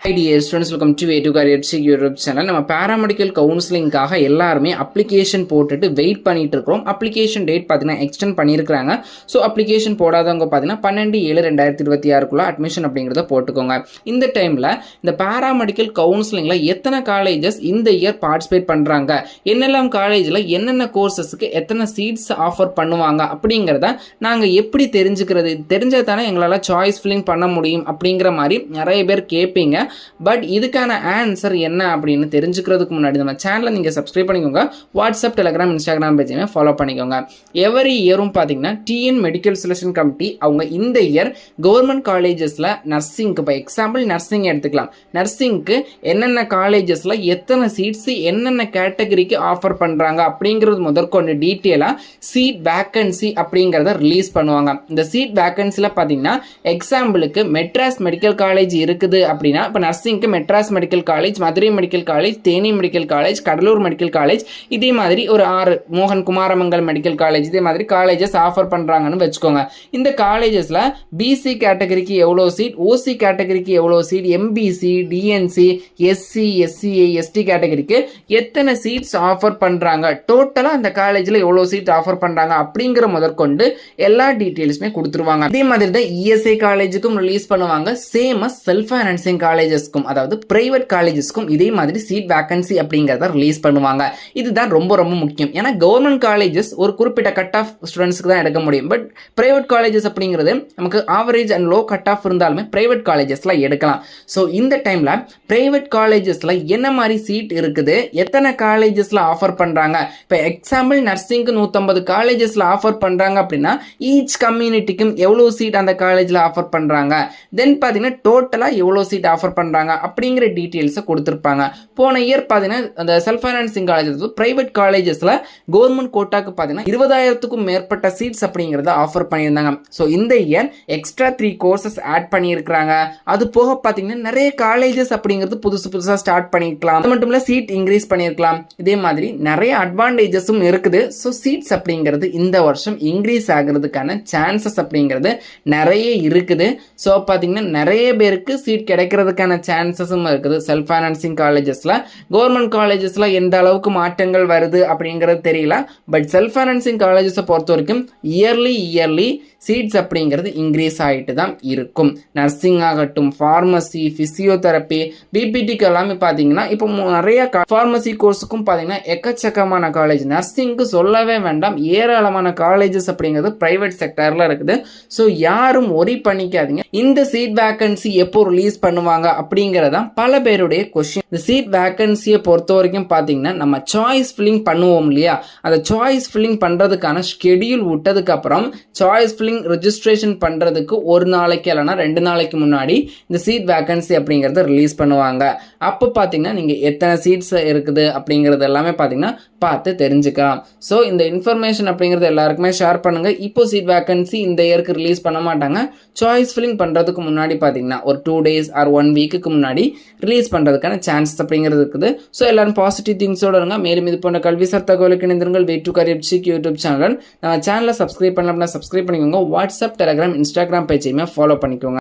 Hi dear students, welcome to A2 Career Check YouTube channel. நம்ம paramedical counseling-காக எல்லாருமே application போட்டுட்டு wait பண்ணிட்டு இருக்கோம். application date பாத்தீங்கன்னா extend பண்ணியிருக்காங்க. ஸோ application போடாதவங்க பாத்தீங்கன்னா 12/7/2026 admission அப்படிங்கறத போட்டுக்கோங்க. இந்த டைம்ல இந்த paramedical counseling-ல எத்தனை காலேஜஸ் இந்த இயர் பார்ட்டிசிபேட் பண்றாங்க, என்னெல்லாம் காலேஜ்ல என்னென்ன கோர்சஸ்க்கு எத்தனை சீட்ஸ் ஆஃபர் பண்ணுவாங்க அப்படிங்கறத நாங்க எப்படி தெரிஞ்சுக்கிறது, தெரிஞ்சா தானே எங்களால சாய்ஸ் ஃபில்லிங் பண்ண முடியும் அப்படிங்கிற மாதிரி நிறைய பேர் கேட்பீங்க. பட் இதுக்கான ஆன்சர் என்ன அப்படின்னு தெரிஞ்சுக்கிறதுக்கு முன்னாடி நம்ம சேனலை நீங்கள் சப்ஸ்கிரைப் பண்ணிக்கோங்க. வாட்ஸ்அப், டெலிகிராம், இன்ஸ்டாகிராம் பேஜையுமே ஃபாலோ பண்ணிக்கோங்க. எவரி இயரும் பார்த்தீங்கன்னா டிஎன் மெடிக்கல் செலெக்ஷன் கமிட்டி அவங்க இந்த இயர் கவர்மெண்ட் காலேஜஸில் நர்சிங்க்கு, இப்போ எக்ஸாம்பிள் நர்சிங் எடுத்துக்கலாம், நர்சிங்க்கு என்னென்ன காலேஜஸில் எத்தனை சீட்ஸு என்னென்ன கேட்டகரிக்கு ஆஃபர் பண்ணுறாங்க அப்படிங்கிறது முதற்கொண்டு டீட்டெயிலாக சீட் வேக்கன்சி அப்படிங்கிறத ரிலீஸ் பண்ணுவாங்க. இந்த சீட் வேக்கன்சியில் பார்த்தீங்கன்னா எக்ஸாம்பிளுக்கு மெட்ராஸ் மெடிக்கல் காலேஜ் இருக்குது அப்படின்னா இப்போ நர்சிங்க்கு Madras medical college, Madurai medical college, Theni medical college, Cuddalore medical college, இதே மாதிரி ஒரு 6 மோகன் குமாரமங்கல் மெடிக்கல் காலேஜ், இதே மாதிரி காலேஜஸ் ஆஃபர் பண்ணுறாங்கன்னு வச்சுக்கோங்க. இந்த காலேஜஸில் பிசி கேட்டகரிக்கு எவ்வளோ சீட், ஓசி கேட்டகரிக்கு எவ்வளோ seat, MBC, DNC, SC, SCA, ST கேட்டகரிக்கு எத்தனை சீட்ஸ் ஆஃபர் பண்ணுறாங்க, டோட்டலாக அந்த காலேஜில் எவ்வளோ சீட் ஆஃபர் பண்ணுறாங்க அப்படிங்கிற முதற்கொண்டு எல்லா டீட்டெயில்ஸுமே கொடுத்துருவாங்க. இதே மாதிரி தான் இஎஸ்ஐ காலேஜுக்கும் ரிலீஸ் பண்ணுவாங்க. சேம் செல்ஃப் ஃபைனான்சிங் காலேஜஸ்க்கும், அதாவது பிரைவேட் காலேஜஸ்க்கும் இதே மாதிரி சீட் வேக்கன்சி அப்படிங்கிறத ரிலீஸ் பண்ணுவாங்க. இதுதான் ரொம்ப ரொம்ப முக்கியம். ஏன்னா கவர்மெண்ட் காலேஜஸ் ஒரு குறிப்பிட்ட கட் ஆஃப் ஸ்டூடெண்ட்ஸ்க்கு தான் எடுக்க முடியும். பட் பிரைவேட் காலேஜஸ் அப்படிங்கிறது நமக்கு average and low cut off இருந்தாலுமே பிரைவேட் காலேஜஸ்ல எடுக்கலாம். ஸோ இந்த டைம்ல பிரைவேட் காலேஜஸ்ல என்ன மாதிரி சீட் இருக்குது, எத்தனை காலேஜஸ்ல ஆஃபர் பண்றாங்க, இப்போ எக்ஸாம்பிள் நர்சிங்க்கு 150 காலேஜஸ்ல ஆஃபர் பண்றாங்க அப்படின்னா ஈச் கம்யூனிட்டிக்கும் எவ்வளவு சீட் அந்த காலேஜ்ல ஆஃபர் பண்றாங்க, தென் பார்த்தீங்கன்னா டோட்டலா எவ்வளோ சீட் ஆஃபர் பண்ணுறாங்க அப்படிங்கிற டீட்டெயில்ஸை கொடுத்துருப்பாங்க. போன இயர் பார்த்தீங்கன்னா அந்த செல்ஃப் ஃபைனான்சிங் காலேஜஸ் பிரைவேட் காலேஜஸில் கவர்மெண்ட் கோட்டாக்கு பார்த்தீங்கன்னா 20,000க்கும் மேற்பட்ட சீட்ஸ் அப்படிங்கிறத ஆஃபர் பண்ணியிருந்தாங்க. ஸோ இந்த இயர் எக்ஸ்ட்ரா 3 கோர்சஸ் ஆட் பண்ணியிருக்கிறாங்க. அது போக பார்த்தீங்கன்னா நிறைய காலேஜஸ் அப்படிங்கிறது புதுசாக ஸ்டார்ட் பண்ணியிருக்கலாம். அது மட்டும் இல்லை சீட் இன்க்ரீஸ் பண்ணியிருக்கலாம். இதே மாதிரி நிறைய அட்வான்டேஜஸும் இருக்குது. ஸோ சீட்ஸ் அப்படிங்கிறது இந்த வருஷம் இன்க்ரீஸ் ஆகிறதுக்கான சான்சஸ் அப்படிங்கிறது நிறைய இருக்குது. ஸோ பார்த்தீங்கன்னா நிறைய பேருக்கு சீட் கிடைக்கிறதுக்கான சான்சஸும் இருக்குது. செல்ஃப் ஃபைனான்சிங் காலேஜஸ்ல, கவர்மெண்ட் காலேஜஸ்ல எந்த அளவுக்கு மாற்றங்கள் வருது அப்படிங்கிறது தெரியல. பட் செல்ஃப் ஃபைனான்சிங் காலேஜஸை பொறுத்த வரைக்கும் இயர்லி சீட்ஸ் அப்படிங்கிறது இன்க்ரீஸ் ஆகிட்டு தான் இருக்கும். நர்சிங் ஆகட்டும், ஃபார்மசி, பிசியோதெரப்பி, பிபிடிக்கு எல்லாமே பார்த்தீங்கன்னா இப்போ நிறைய ஃபார்மசி கோர்ஸுக்கும் பார்த்தீங்கன்னா எக்கச்சக்கமான காலேஜ், நர்சிங்க்கு சொல்லவே வேண்டாம், ஏராளமான காலேஜஸ் அப்படிங்கிறது பிரைவேட் செக்டர்ல இருக்குது. ஸோ யாரும் ஒரி பண்ணிக்காதீங்க. இந்த சீட் வேக்கன்சி எப்போ ரிலீஸ் பண்ணுவாங்க அப்படிங்கிறதான் பல பேருடைய கொஸ்டின். இந்த சீட் வேக்கன்சியை பொறுத்த வரைக்கும் பார்த்தீங்கன்னா நம்ம சாய்ஸ் ஃபில்லிங் பண்ணுவோம் இல்லையா, அந்த சாய்ஸ் ஃபில்லிங் பண்ணுறதுக்கான ஷெடியூல் விட்டதுக்கு அப்புறம் சாய்ஸ் ஃபில்லிங் ரெஜிஸ்ட்ரேஷன் பண்றதுக்கு ஒரு நாளைக்கு இல்லைனா 2 நாளைக்கு முன்னாடி இந்த சீட் வேக்கன்சி அப்படிங்கறத ரிலீஸ் பண்ணுவாங்க. அப்போ பாத்தீங்கன்னா நீங்க எத்தனை சீட்ஸ் இருக்குது அப்படிங்கறது எல்லாமே பாத்தீங்கன்னா பார்த்து தெரிஞ்சுக்கலாம். ஸோ இந்த இன்ஃபர்மேஷன் அப்படிங்கிறது எல்லாருக்குமே ஷேர் பண்ணுங்க. இப்போ சீட் வேக்கன்சி இந்த இயருக்கு ரிலீஸ் பண்ண மாட்டாங்க. சாய்ஸ் ஃபில்லிங் பண்றதுக்கு முன்னாடி பாத்தீங்கன்னா ஒரு 2 days ஆர் 1 வீக்குக்கு முன்னாடி ரிலீஸ் பண்றதுக்கான சான்சஸ் அப்படிங்கிறது இருக்குது. ஸோ எல்லாரும் பாசிட்டிவ் திங்ஸோட இருங்க. மேலும் இது போன்ற கல்விசார் தகவலுக்கு இணைந்திருங்கள். A2 Career Check YouTube channel. நம்ம சேனலை சப்ஸ்கிரைப் பண்ணலாம், சப்ஸ்கிரைப் பண்ணிக்கோங்க. வாட்ஸ்அப், டெலிகிராம், இன்ஸ்டாகிராம் பேஜையுமே ஃபாலோ பண்ணிக்கோங்க.